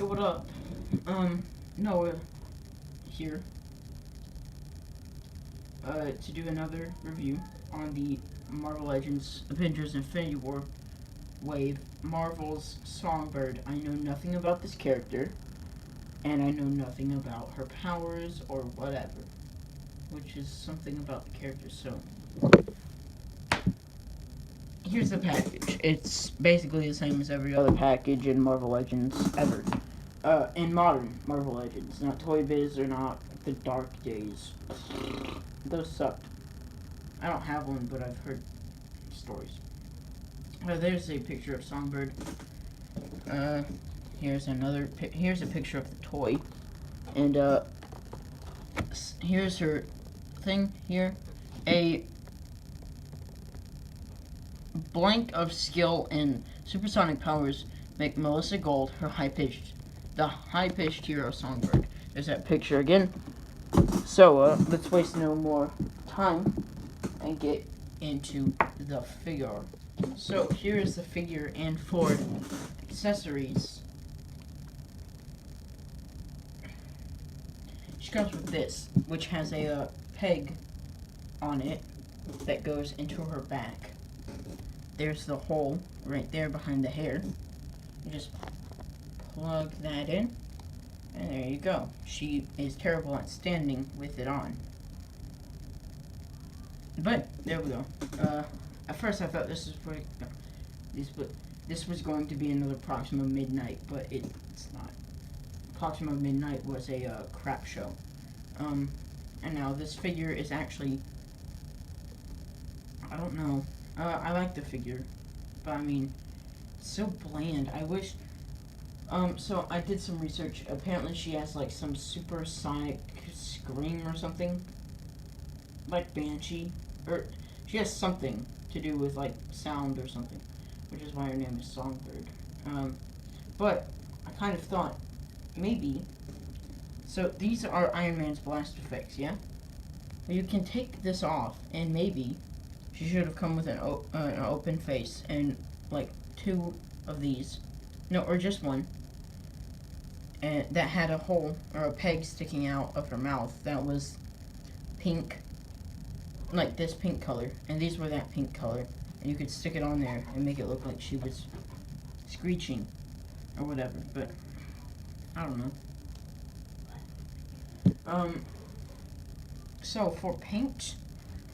Yo, what up? Noah here, to do another review on the Marvel Legends Avengers Infinity War wave, Marvel's Songbird. I know nothing about this character, and I know nothing about her powers or whatever, which is something about the character, so here's the package. It's basically the same as every other package in Marvel Legends ever. In modern Marvel Legends, not Toy Biz or not the Dark Days. Those sucked. I don't have one, but I've heard stories. There's a picture of Songbird. Here's a picture of the toy, and here's her thing here. A blank of skill and supersonic powers make Melissa Gold the high-pitched hero Songbird. There's that picture again. So, let's waste no more time and get into the figure. So, here is the figure, and for accessories, she comes with this, which has a peg on it that goes into her back. There's the hole right there behind the hair. You just plug that in, and there you go. She is terrible at standing with it on, but there we go. At first I thought this was going to be another Proxima Midnight, but it's not. Proxima Midnight was a crap show. And now this figure is actually, I don't know. I like the figure, but I mean, it's so bland. I wish. So I did some research. Apparently, she has like some supersonic scream or something, like Banshee, or she has something to do with like sound or something, which is why her name is Songbird. But I kind of thought maybe. So these are Iron Man's blast effects, yeah. Well, you can take this off, and maybe she should have come with an open face and like two of these, no, or just one, and that had a hole or a peg sticking out of her mouth that was pink, like this pink color, and these were that pink color, and you could stick it on there and make it look like she was screeching or whatever. But I don't know. So for paint,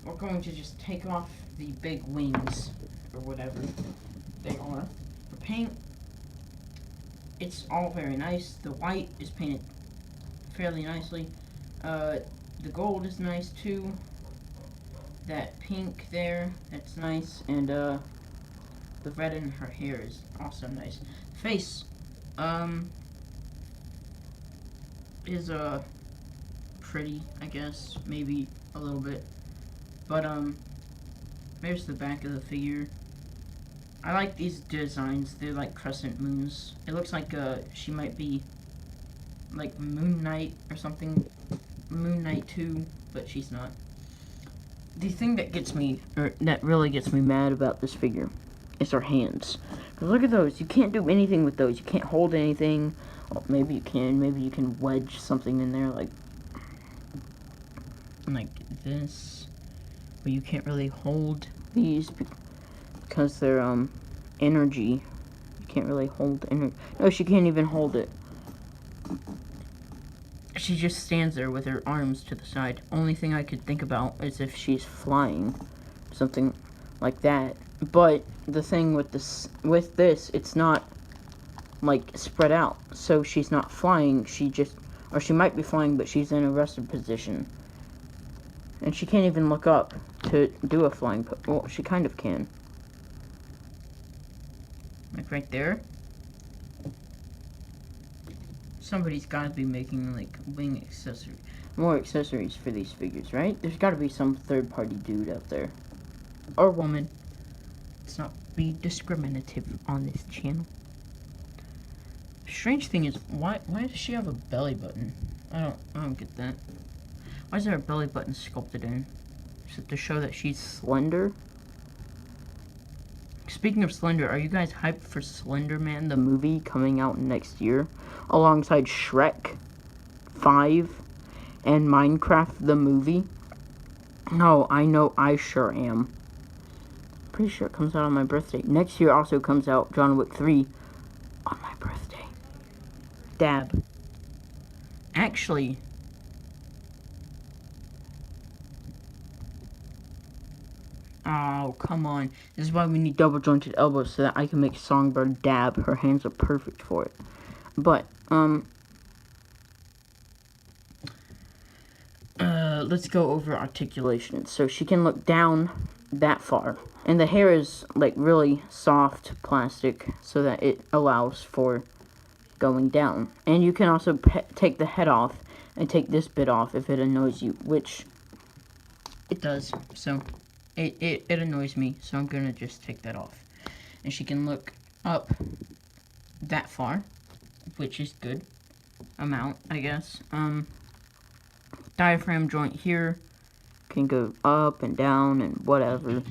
we're going to just take off the big wings, or whatever they are. For paint, it's all very nice. The white is painted fairly nicely. The gold is nice too. That pink there, that's nice. And the red in her hair is also nice. Face, is pretty, I guess, maybe a little bit. But there's the back of the figure. I like these designs. They're like crescent moons. It looks like she might be like Moon Knight or something. Moon Knight 2, but she's not. The thing that gets me, or that really gets me mad about this figure, is her hands. Cause look at those. You can't do anything with those. You can't hold anything. Well, maybe you can. Maybe you can wedge something in there, like this. But you can't really hold these because they're energy. You can't really hold energy. No, she can't even hold it. She just stands there with her arms to the side. Only thing I could think about is if she's flying, something like that. But the thing with this, it's not like spread out. So she's not flying. She might be flying, but she's in a rested position. And she can't even look up to do a flying pose. Well, she kind of can. Like right there. Somebody's got to be making like wing accessories, more accessories for these figures, right? There's got to be some third-party dude out there, or woman. Let's not be discriminative on this channel. Strange thing is, why does she have a belly button? I don't get that. Why is there a belly button sculpted in? Is it to show that she's slender? speaking of Slender, are you guys hyped for Slender Man, the movie coming out next year, alongside Shrek 5 and Minecraft the movie? No, I know I sure am. Pretty sure it comes out on my birthday. Next year also comes out John Wick 3 on my birthday. Dab. Actually, oh, come on. This is why we need double jointed elbows so that I can make Songbird dab. Her hands are perfect for it. But, let's go over articulation. So she can look down that far. And the hair is, like, really soft plastic so that it allows for going down. And you can also take the head off and take this bit off if it annoys you, which it does. So it annoys me, so I'm gonna just take that off. And she can look up that far, which is good amount, I guess. Diaphragm joint here can go up and down and whatever.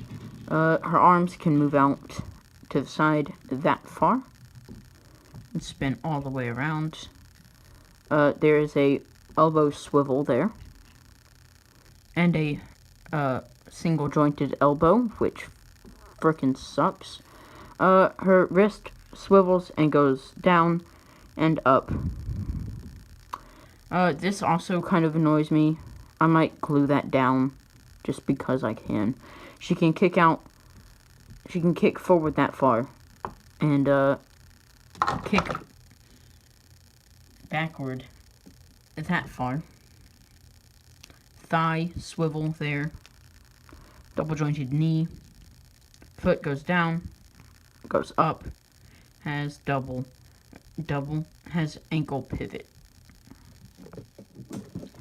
Her arms can move out to the side that far and spin all the way around. There is a elbow swivel there and a single jointed elbow, which frickin' sucks. Her wrist swivels and goes down and up. This also kind of annoys me. I might glue that down just because I can. She can kick forward that far and kick backward that far. Thigh swivel there. Double jointed knee. Foot goes down, goes up, has double, has ankle pivot.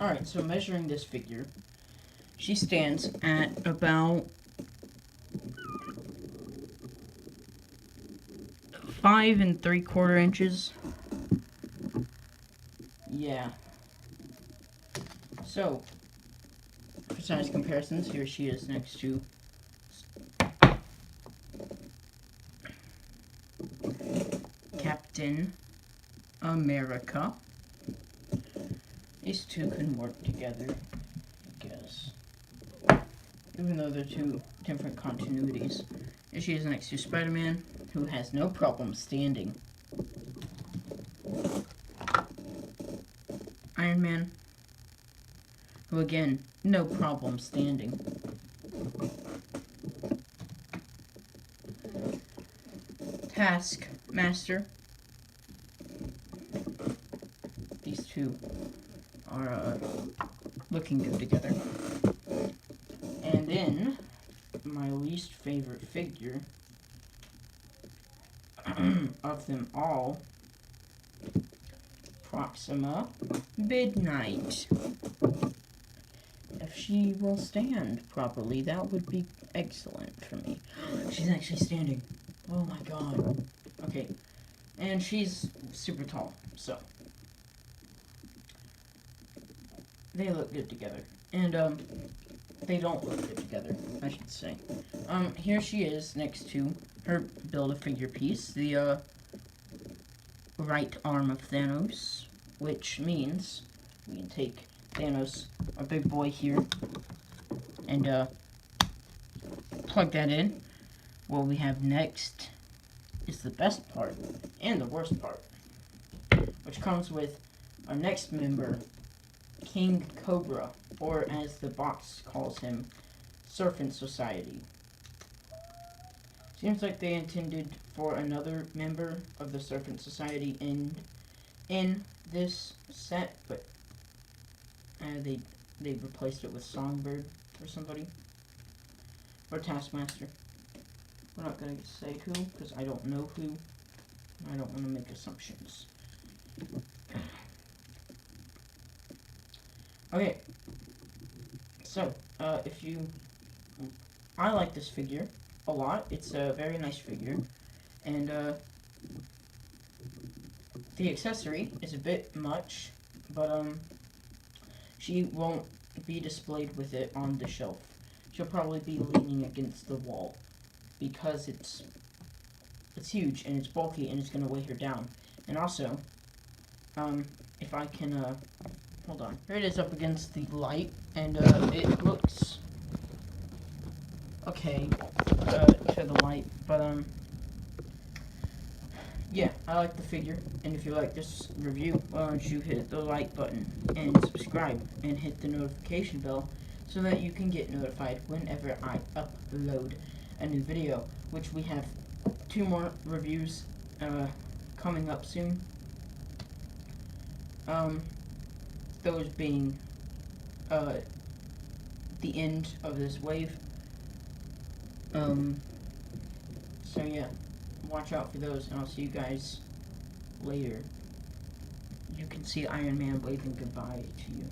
Alright, so measuring this figure, she stands at about 5 3/4 inches. Yeah. So, for size comparisons, here she is next to Captain America. These two can work together, I guess. Even though they're two different continuities. Here she is next to Spider-Man, who has no problem standing. Iron Man, who again, no problem standing. Taskmaster. These two are looking good together. And then, my least favorite figure of them all, Proxima Midnight. If she will stand properly, that would be excellent for me. She's actually standing. Oh my god. Okay. And she's super tall, so they look good together. And, they don't look good together, I should say. Here she is next to her Build-A-Figure piece, the, right arm of Thanos, which means we can take Thanos, our big boy here, and, plug that in. What we have next is the best part, and the worst part, which comes with our next member, King Cobra, or as the box calls him, Serpent Society. Seems like they intended for another member of the Serpent Society in this set, but they replaced it with Songbird or somebody, or Taskmaster. We're not going to say who, because I don't know who. I don't want to make assumptions. Okay, so, I like this figure a lot. It's a very nice figure, and, the accessory is a bit much, but, she won't be displayed with it on the shelf. She'll probably be leaning against the wall, because it's it's huge and it's bulky and it's gonna weigh her down. And also, if I can, hold on. Here it is up against the light, and, it looks okay, to the light, but, yeah, I like the figure, and if you like this review, why don't you hit the like button and subscribe and hit the notification bell so that you can get notified whenever I upload a new video, which we have 2 more reviews coming up soon. Those being the end of this wave. So yeah, watch out for those, and I'll see you guys later. You can see Iron Man waving goodbye to you.